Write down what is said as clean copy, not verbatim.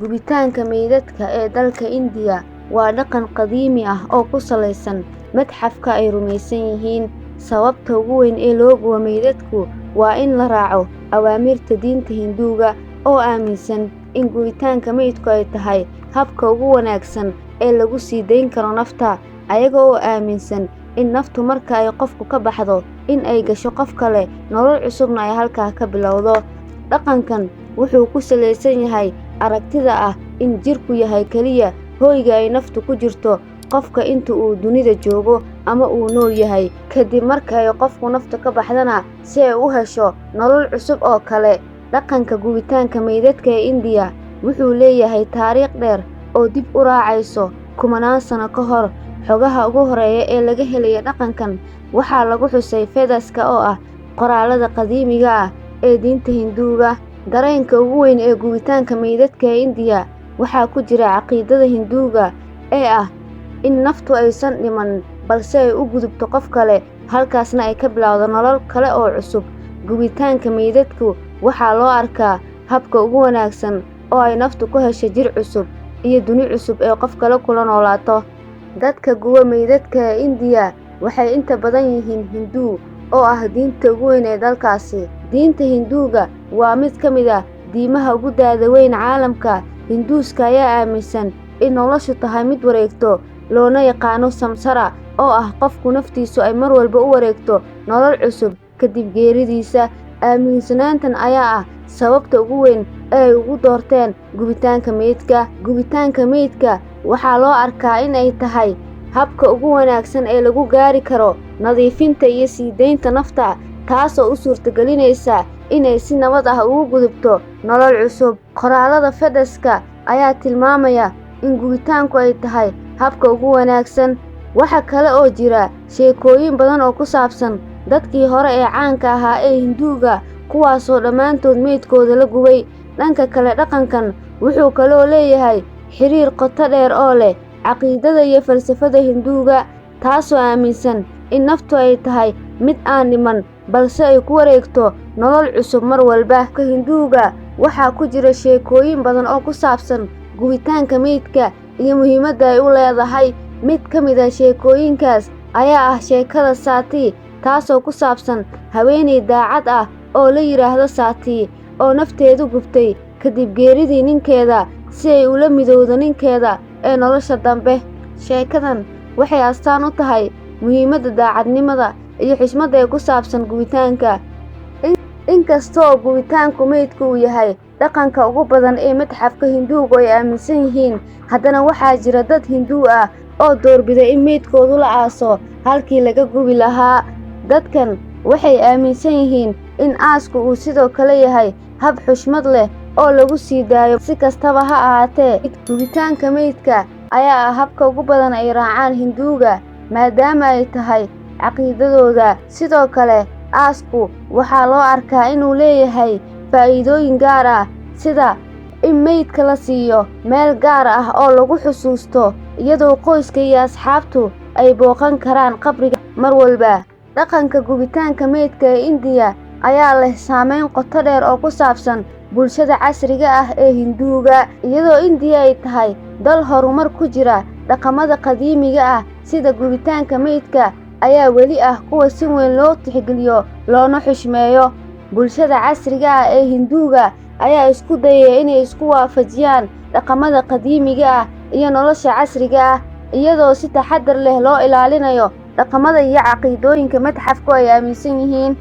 Gubitaanka meydadka ee dalka India waa dhaqan qadiimi ah oo ku salaysan madxafka ay rumaysan yihiin. Sababta ugu weyn ee loo gubo meydadku waa in la raaco awaamirta diinta Hinduuga oo aaminsan in gubitaanka meydku ay tahay habka ugu wanaagsan ee lagu sii dayn karo nafta, ayaga oo aaminsan in naftu marka ay qofku ka baxdo in ay gasho qof kale, nolol cusubna ay halkaa ka bilowdo. Dhaqankan wuxuu ku salaysan yahay aragtida ah in jirku yahay kaliya hoyga ay naftu ku jirto qofka inta uu dunida joogo ama uu nool yahay. Kadib marka ay qofku nafta ka baxdana si ay u hesho nolol cusub oo kale. Dhaqanka gubitaanka meydadka ee India wuxuu leeyahay taariikh dheer oo dib u raacayso kumanaan sano ka hor. Xogaha ugu horeeya ee laga helay dhaqankan waxaa lagu xusay Vedas-ka oo ah qoraallada qadiimiga ah ee diinta Hinduuga. Dareenka ugu weyn ee gubitaanka meydadka ee India waxaa ku jira caqiidada Hinduuga ee ah in naftu aysan dhiman balse ay u gudubto qof kale, halkaasna ay ka bilowdo nolol kale oo cusub. Gubitaanka meydadku waxaa loo arkaa habka ugu wanaagsan oo ay naftu ku hesho jir cusub iyo duni cusub ee qof kale kula noolaato. Dadka guba meydadka ee India waxay inta badan yihiin Hindu oo ah diinta ugu weyn ee dalkaasi. Diinta Hinduuga waa mid ka mid ah diimaha ugu da'da weyn caalamka. Hinduuska ayaa aaminsan in noloshu tahay mid wareegto, loona yaqaano samsara, oo ah qofku naftiisu ay mar walba u wareegto nolol cusub kadib geeridiisa. Aaminsanaantan ayaa ah sababta ugu weyn ee ay ugu doorteen gubitaanka meydka. Gubitaanka meydka waxaa loo arkaa in ay tahay habka ugu wanaagsan ee lagu gaari karo nadiifinta iyo sii daynta nafta, taasoo u suurtagelinaysa inay si nabad ah ugu gudubto nolol cusub. Qoraallada Vedas-ka ayaa tilmaamaya in gubitaanku ay tahay habka ugu wanaagsan. Waxa kale oo jira sheekooyin badan oo ku saabsan dadkii hore ee caanka ahaa ee Hinduuga, kuwaasoo dhammaantood meydkooda la gubay. Dhanka kale, dhaqankan wuxuu kaloo leeyahay xiriir qoto dheer oo leh caqiidada iyo falsafada Hinduuga, taasoo aaminsan in naftu ay tahay mid aan dhiman balse ay ku wareegto nolol cusub mar walba. Hinduuga waxaa ku jira sheekooyin badan oo ku saabsan gubitaanka meydka iyo muhiimadda ay u leedahay. Mid ka mid ah sheekooyinkaas ayaa ah sheekada Sati, taasoo ku saabsan haweeney daacad ah oo la yiraahdo Sati oo nafteedu gubtay kadib geeridii ninkeeda si ay ula midowdo ninkeeda ee nolosha dambe. Sheekadan waxay astaan u tahay muhiimadda daacadnimada iyo xushmadda ee ku saabsan gubitaanka. Inkasta oo gubitaanka meydku uu yahay dhaqanka ugu badan ee madxafka Hinduuga ay aaminsan yihiin, haddana waxaa jira dad Hindu ah oo doorbida in meydkooda la aaso halkii laga gubi lahaa. Dadkan waxay aaminsan yihiin in aasku uu sidoo kale yahay hab xushmad leh oo lagu sii daayo. Si kastaba ha ahaatee, gubitaanka meydka ayaa ah habka ugu badan ay raacaan Hinduuga maadaama ay tahay caqiidadooda. Sidoo kale, aasku waxaa loo arkaa inuu leeyahay faa'iidooyin gaar ah, sida in meydka la siiyo meel gaar ah oo lagu xusuusto, iyadoo qoyska iyo asxaabtu ay booqan karaan qabriga mar walba. Dhaqanka gubitaanka meydka ee India ayaa leh saameyn qoto dheer oo ku saabsan bulshada casriga ah ee Hinduuga. Iyadoo India ay tahay dal horumar ku jira, dhaqamada qadiimiga ah sida gubitaanka meydka ayaa weli ah kuwa si weyn loo tixgeliyo loona xushmeeyo. Bulshada casriga ah ee Hinduuga ayaa isku dayaya inay isku waafajiyaan dhaqamada qadiimiga ah iyo nolosha casriga ah, iyadoo si taxaddar leh loo ilaalinayo dhaqamada iyo caqiidooyinka madxafku ay aaminsan yihiin.